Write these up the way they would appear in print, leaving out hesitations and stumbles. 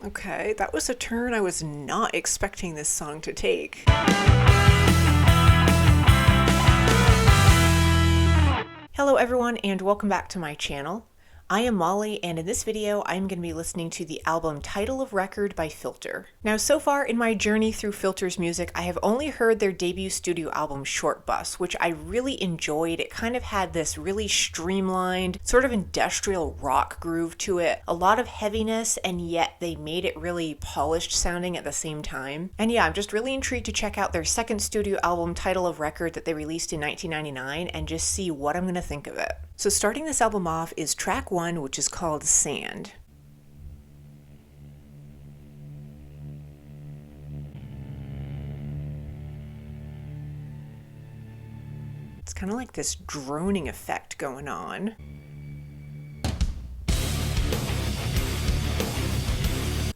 Okay, that was a turn I was not expecting this song to take. Hello everyone and welcome back to my channel. I am Molly, and in this video I'm going to be listening to the album Title of Record by Filter. Now, so far in my journey through Filter's music, I have only heard their debut studio album Short Bus, which I really enjoyed. It kind of had this really streamlined, sort of industrial rock groove to it, a lot of heaviness, and yet they made it really polished sounding at the same time. And yeah, I'm just really intrigued to check out their second studio album Title of Record that they released in 1999 and just see what I'm going to think of it. So starting this album off is track 1, which is called Sand. It's kind of like this droning effect going on.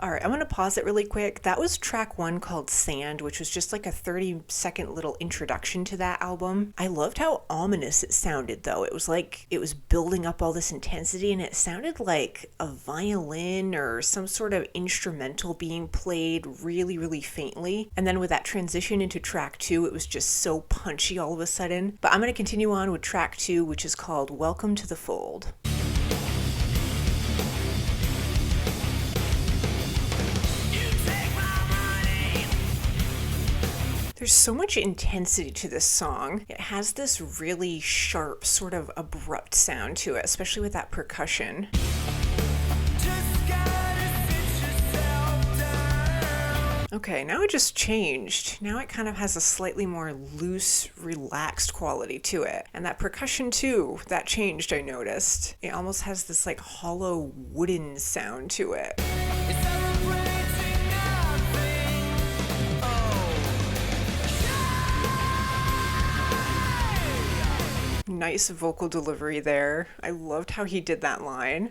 Alright, I'm going to pause it really quick. That was track 1 called Sand, which was just like a 30-second little introduction to that album. I loved how ominous it sounded though. It was like it was building up all this intensity, and it sounded like a violin or some sort of instrumental being played really, really faintly. And then with that transition into track 2, it was just so punchy all of a sudden. But I'm going to continue on with track 2, which is called Welcome to the Fold. There's so much intensity to this song. It has this really sharp, sort of abrupt sound to it, especially with that percussion. Okay, now it just changed. Now it kind of has a slightly more loose, relaxed quality to it. And that percussion too, that changed, I noticed. It almost has this like hollow wooden sound to it. Nice vocal delivery there. I loved how he did that line.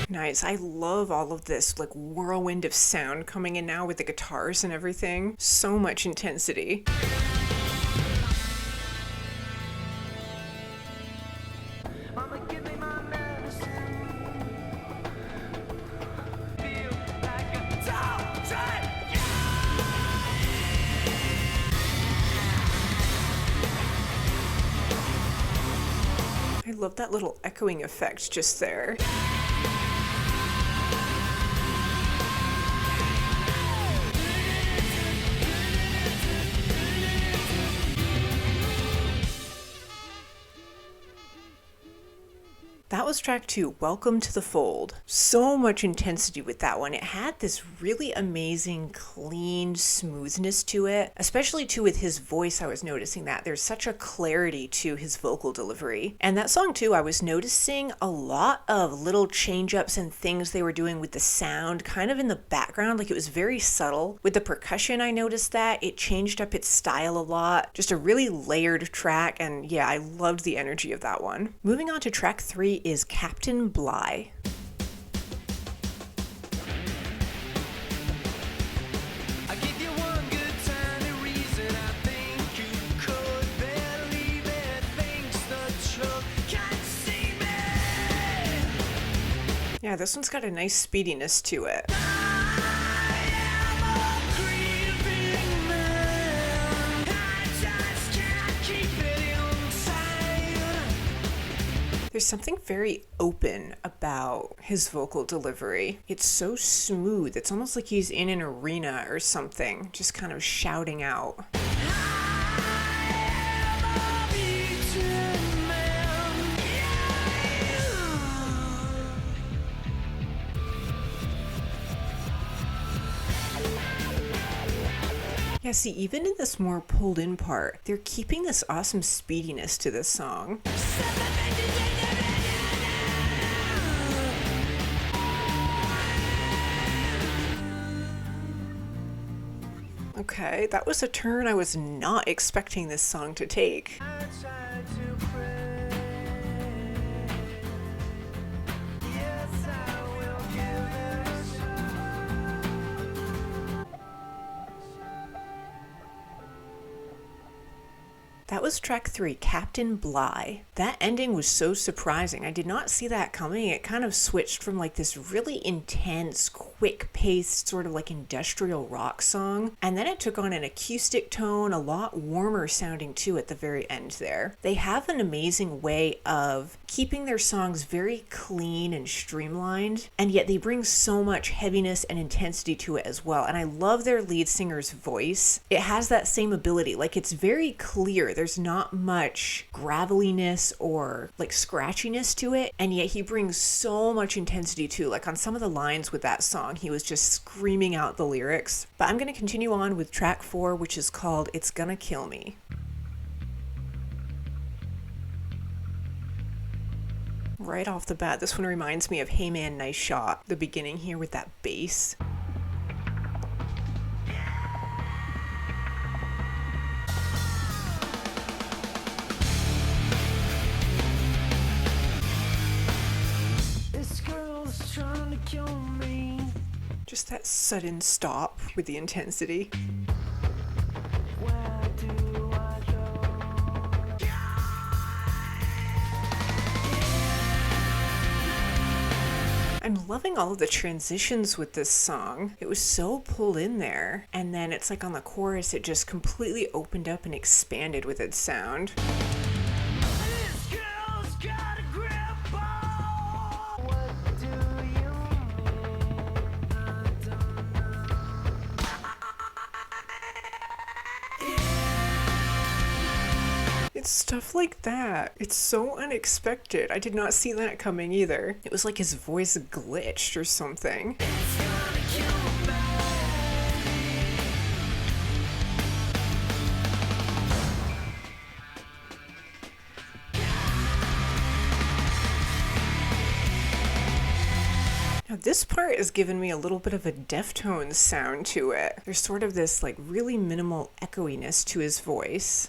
Nice. I love all of this like whirlwind of sound coming in now with the guitars and everything. So much intensity. I love that little echoing effect just there. That was track 2, Welcome to the Fold. So much intensity with that one. It had this really amazing, clean smoothness to it, especially too with his voice. I was noticing that there's such a clarity to his vocal delivery. And that song too, I was noticing a lot of little change-ups and things they were doing with the sound kind of in the background. Like it was very subtle. With the percussion, I noticed that it changed up its style a lot. Just a really layered track, and yeah, I loved the energy of that one. Moving on to track 3 is Captain Bligh. Yeah, this one's got a nice speediness to it. There's something very open about his vocal delivery. It's so smooth. It's almost like he's in an arena or something, just kind of shouting out. Yeah, see, even in this more pulled in part, they're keeping this awesome speediness to this song. Okay, that was a turn I was not expecting this song to take. That was track 3, Captain Bligh. That ending was so surprising. I did not see that coming. It kind of switched from like this really intense, quick-paced, sort of like industrial rock song, and then it took on an acoustic tone, a lot warmer sounding too at the very end there. They have an amazing way of keeping their songs very clean and streamlined, and yet they bring so much heaviness and intensity to it as well. And I love their lead singer's voice. It has that same ability. Like, it's very clear. There's not much graveliness or like scratchiness to it, and yet he brings so much intensity too. Like on some of the lines with that song, he was just screaming out the lyrics. But I'm going to continue on with track 4, which is called It's Gonna Kill Me. Right off the bat, this one reminds me of Hey Man, Nice Shot. The beginning here with that bass. Just that sudden stop with the intensity. I'm loving all of the transitions with this song. It was so pulled in there. And then it's like on the chorus, it just completely opened up and expanded with its sound. It's stuff like that. It's so unexpected. I did not see that coming either. It was like his voice glitched or something. Now this part is giving me a little bit of a Deftones sound to it. There's sort of this like really minimal echoiness to his voice.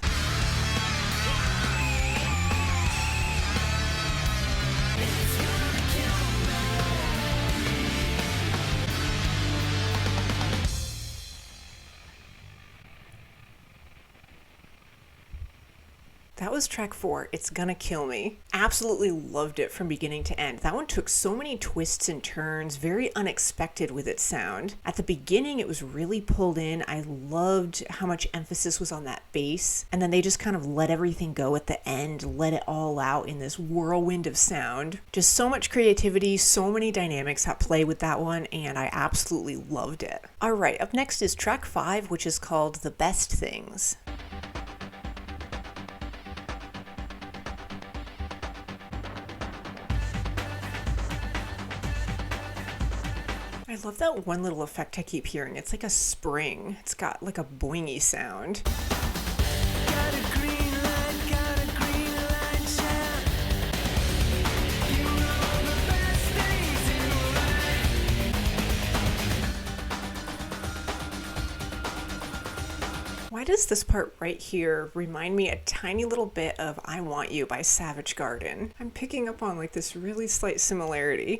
That was track 4, It's Gonna Kill Me. Absolutely loved it from beginning to end. That one took so many twists and turns, very unexpected with its sound. At the beginning, it was really pulled in. I loved how much emphasis was on that bass. And then they just kind of let everything go at the end, let it all out in this whirlwind of sound. Just so much creativity, so many dynamics at play with that one, and I absolutely loved it. All right, up next is track 5, which is called The Best Things. I love that one little effect I keep hearing. It's like a spring. It's got like a boingy sound. Why does this part right here remind me a tiny little bit of I Want You by Savage Garden? I'm picking up on like this really slight similarity.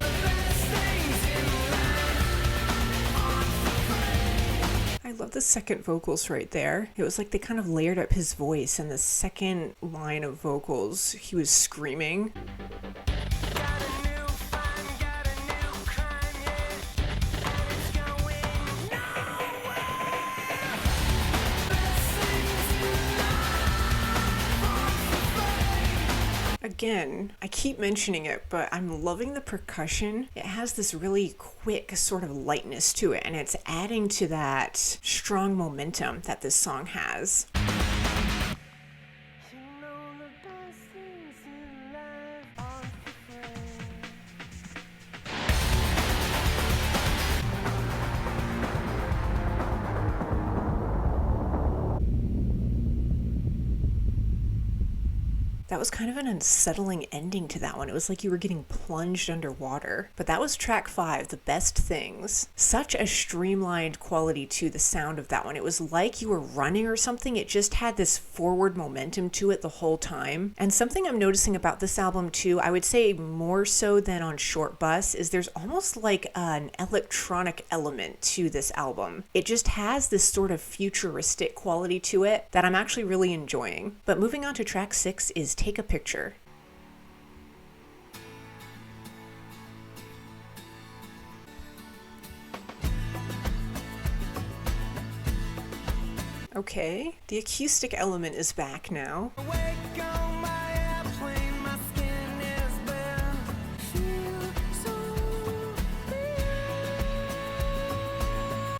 I love the second vocals right there. It was like they kind of layered up his voice, and the second line of vocals, he was screaming. Again, I keep mentioning it, but I'm loving the percussion. It has this really quick sort of lightness to it, and it's adding to that strong momentum that this song has. That was kind of an unsettling ending to that one. It was like you were getting plunged underwater. But that was track 5, The Best Things. Such a streamlined quality to the sound of that one. It was like you were running or something. It just had this forward momentum to it the whole time. And something I'm noticing about this album too, I would say more so than on Short Bus, is there's almost like an electronic element to this album. It just has this sort of futuristic quality to it that I'm actually really enjoying. But moving on to track 6 is Take a Picture. Okay, the acoustic element is back now.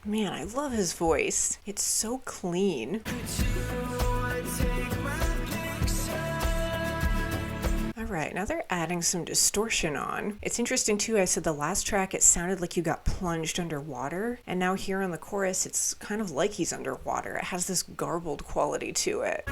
Man, I love his voice. It's so clean. Alright, now they're adding some distortion on. It's interesting too, I said the last track it sounded like you got plunged underwater, and now here on the chorus it's kind of like he's underwater. It has this garbled quality to it.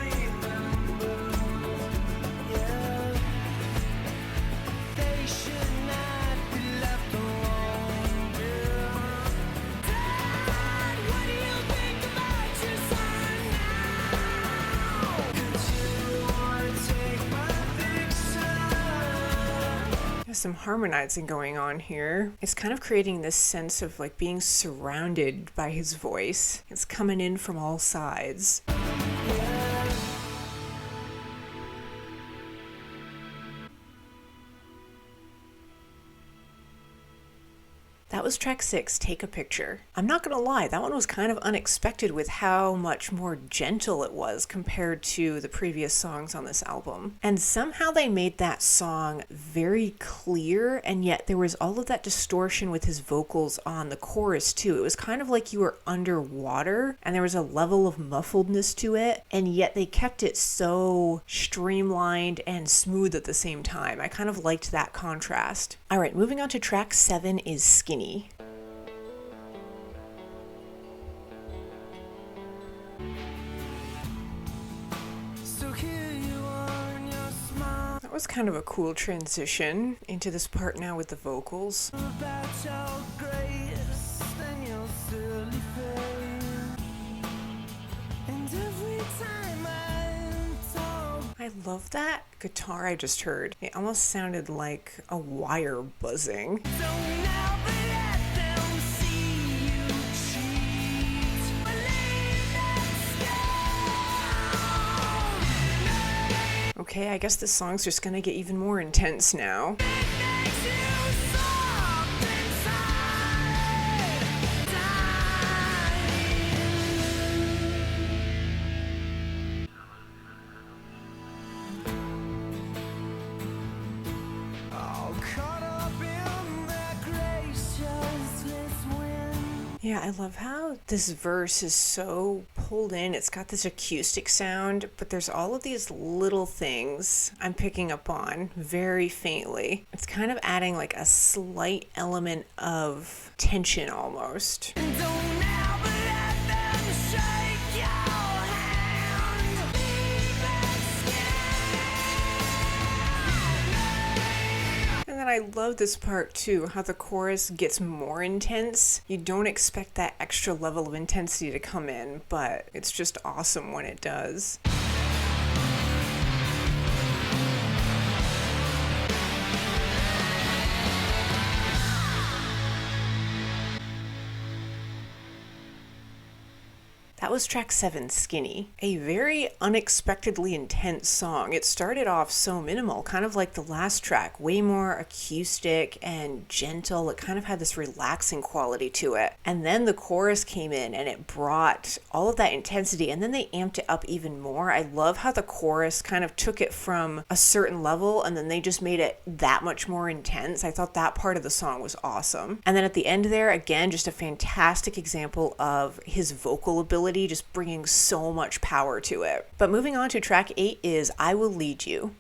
Some harmonizing going on here. It's kind of creating this sense of like being surrounded by his voice. It's coming in from all sides. That was track 6, Take a Picture. I'm not gonna lie, that one was kind of unexpected with how much more gentle it was compared to the previous songs on this album. And somehow they made that song very clear, and yet there was all of that distortion with his vocals on the chorus too. It was kind of like you were underwater, and there was a level of muffledness to it, and yet they kept it so streamlined and smooth at the same time. I kind of liked that contrast. All right, moving on to track 7 is Skinny. That was kind of a cool transition into this part now with the vocals. I love that guitar I just heard. It almost sounded like a wire buzzing. Okay, I guess this song's just gonna get even more intense now. Yeah, I love how this verse is so pulled in. It's got this acoustic sound, but there's all of these little things I'm picking up on very faintly. It's kind of adding like a slight element of tension almost. And I love this part too, how the chorus gets more intense. You don't expect that extra level of intensity to come in, but it's just awesome when it does. That was track 7, Skinny. A very unexpectedly intense song. It started off so minimal, kind of like the last track, way more acoustic and gentle. It kind of had this relaxing quality to it. And then the chorus came in and it brought all of that intensity, and then they amped it up even more. I love how the chorus kind of took it from a certain level and then they just made it that much more intense. I thought that part of the song was awesome. And then at the end there, again, just a fantastic example of his vocal ability, just bringing so much power to it. But moving on to track 8 is I Will Lead You.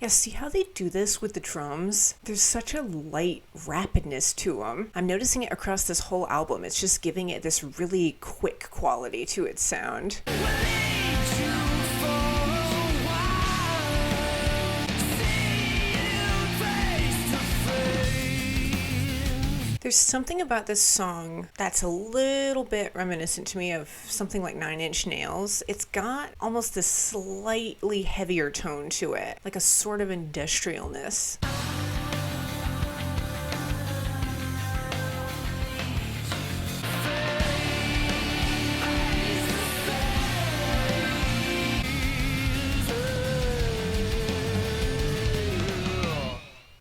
Yeah, see how they do this with the drums? There's such a light rapidness to them. I'm noticing it across this whole album. It's just giving it this really quick quality to its sound. There's something about this song that's a little bit reminiscent to me of something like 9 Inch Nails. It's got almost this slightly heavier tone to it, like a sort of industrialness.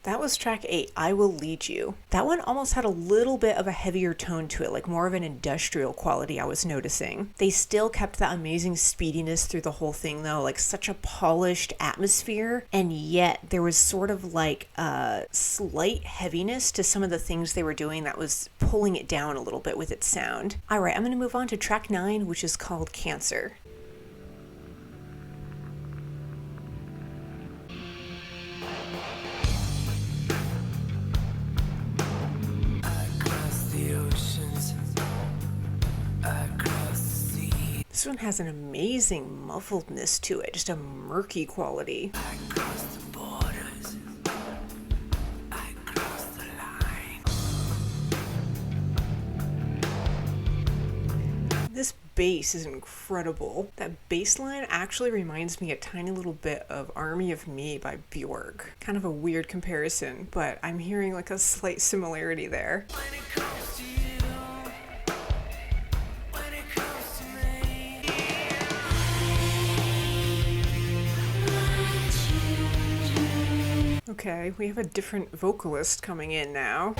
That was track 8, I Will Lead You. That one almost had a little bit of a heavier tone to it, like more of an industrial quality I was noticing. They still kept that amazing speediness through the whole thing though, like such a polished atmosphere, and yet there was sort of like a slight heaviness to some of the things they were doing that was pulling it down a little bit with its sound. Alright, I'm going to move on to track 9, which is called Cancer. This one has an amazing muffledness to it, just a murky quality. I crossed the borders. I crossed the line. This bass is incredible. That bass line actually reminds me a tiny little bit of Army of Me by Bjork. Kind of a weird comparison, but I'm hearing like a slight similarity there. Okay, we have a different vocalist coming in now.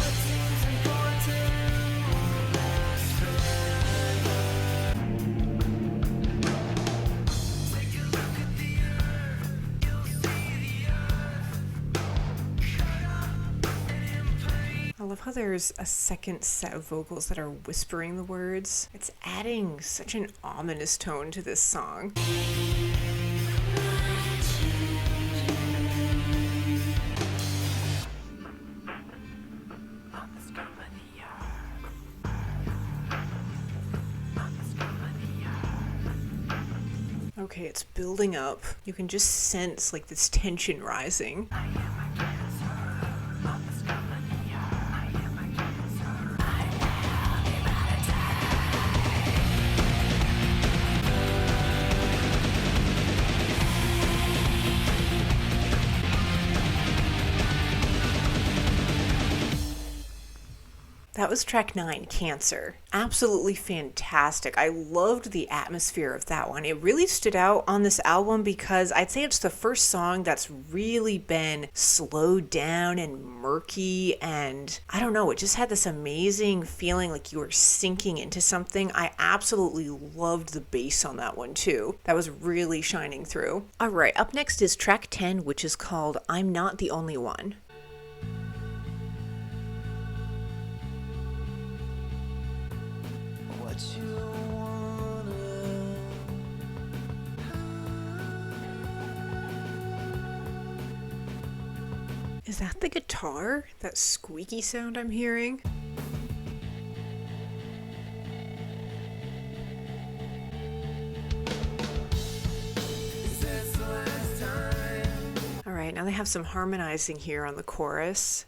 I love how there's a second set of vocals that are whispering the words. It's adding such an ominous tone to this song. Okay, it's building up. You can just sense like this tension rising. That was track 9, Cancer. Absolutely fantastic. I loved the atmosphere of that one. It really stood out on this album because I'd say it's the first song that's really been slowed down and murky, and I don't know, it just had this amazing feeling like you were sinking into something. I absolutely loved the bass on that one too. That was really shining through. All right, up next is track 10, which is called I'm Not the Only One. Is that the guitar? That squeaky sound I'm hearing? Alright, now they have some harmonizing here on the chorus.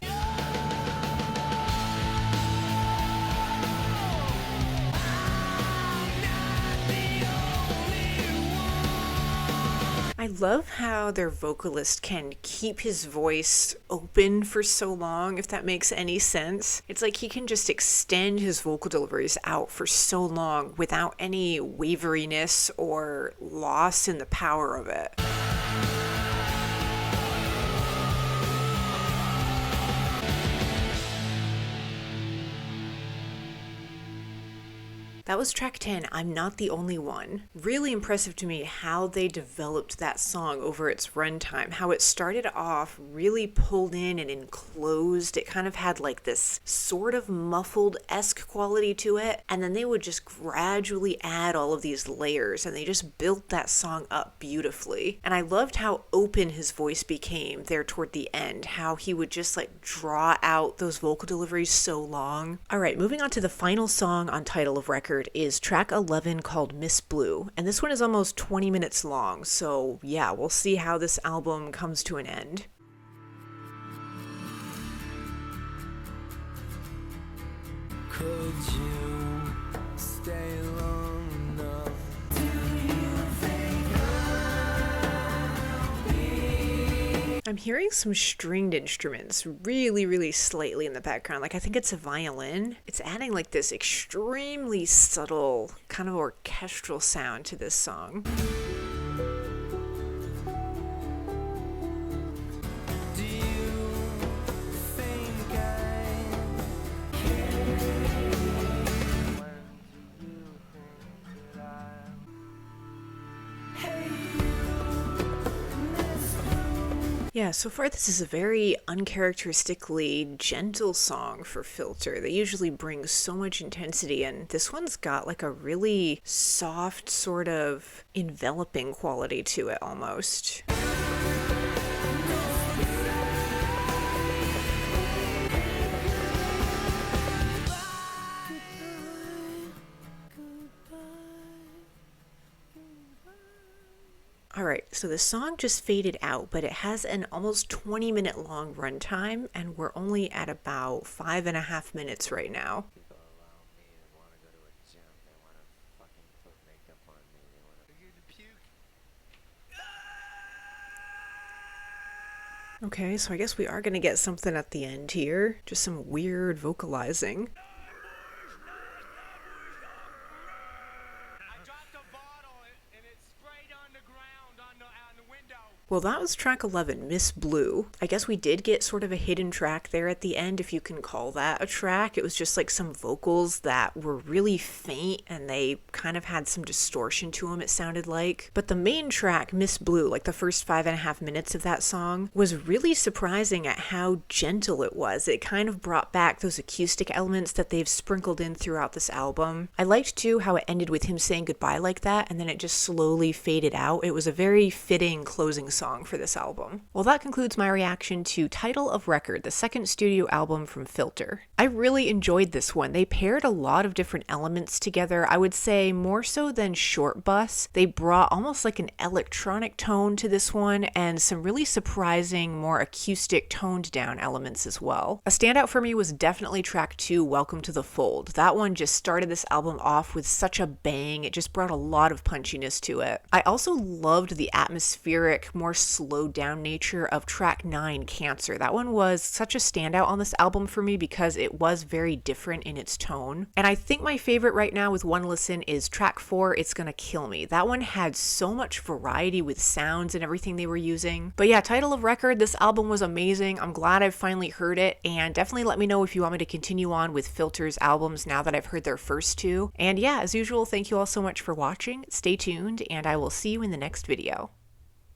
I love how their vocalist can keep his voice open for so long, if that makes any sense. It's like he can just extend his vocal deliveries out for so long without any waveriness or loss in the power of it. That was track 10, I'm Not the Only One. Really impressive to me how they developed that song over its runtime, how it started off really pulled in and enclosed. It kind of had like this sort of muffled-esque quality to it, and then they would just gradually add all of these layers, and they just built that song up beautifully. And I loved how open his voice became there toward the end, how he would just like draw out those vocal deliveries so long. All right, moving on to the final song on Title of Record is track 11 called Miss Blue, and this one is almost 20 minutes long, so yeah, we'll see how this album comes to an end. Could you stay long enough? I'm hearing some stringed instruments really slightly in the background. Like I think it's a violin. It's adding like this extremely subtle kind of orchestral sound to this song. Do you think I care? When do you think that Hey you, Miss Blue. Yeah, so far this is a very uncharacteristically gentle song for Filter. They usually bring so much intensity, and this one's got like a really soft sort of enveloping quality to it almost. Alright, so the song just faded out, but it has an almost 20-minute long runtime, and we're only at about 5.5 minutes right now. People around me that want to go to a gym, they want to fucking put makeup on me, they want to get to puke. Okay, so I guess we are going to get something at the end here. Just some weird vocalizing. I dropped a bottle and it sprayed on the ground on the window. Well, that was track 11, Miss Blue. I guess we did get sort of a hidden track there at the end, if you can call that a track. It was just like some vocals that were really faint and they kind of had some distortion to them, it sounded like. But the main track, Miss Blue, like the first 5.5 minutes of that song, was really surprising at how gentle it was. It kind of brought back those acoustic elements that they've sprinkled in throughout this album. I liked too how it ended with him saying goodbye like that and then it just slowly faded out. It was a very fitting closing song for this album. Well, that concludes my reaction to Title of Record, the second studio album from Filter. I really enjoyed this one. They paired a lot of different elements together. I would say more so than Short Bus. They brought almost like an electronic tone to this one and some really surprising, more acoustic toned down elements as well. A standout for me was definitely track 2, Welcome to the Fold. That one just started this album off with such a bang. It just brought a lot of punchiness to it. I also loved the atmospheric, more slowed down nature of track 9, Cancer. That one was such a standout on this album for me because it was very different in its tone. And I think my favorite right now with one listen is track 4, It's Gonna Kill Me. That one had so much variety with sounds and everything they were using. But yeah, Title of Record, this album was amazing. I'm glad I've finally heard it, and definitely let me know if you want me to continue on with Filter's albums now that I've heard their first 2. And yeah, as usual, thank you all so much for watching. Stay tuned, and I will see you in the next video.